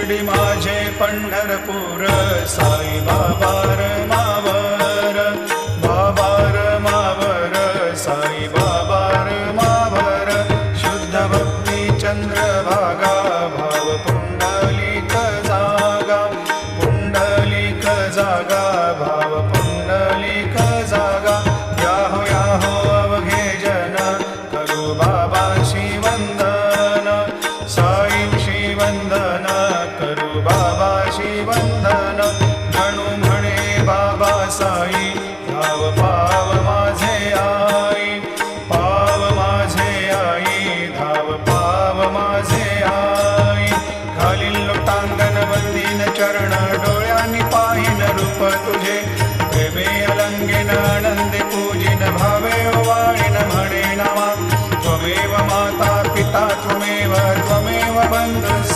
शिर्डी माझे पंढरपूर, साई बाबा मावर, बाबा मावर, साई बाबा मावर. शुद्ध भक्ती चंद्रभागा, भाव पुंडलिक जागा, पुंडलिक जागा, भाव पुंडलिक जागा. याहो अवघे जन, करू बाबाशी वंदन, साईंशी वंदन, करू बाबाशी वंदन. जणू म्हणे बाबा साई, धाव पाव माझे आई, पाव माझे आई, धाव पाव माझे आई. घालील लोटांगण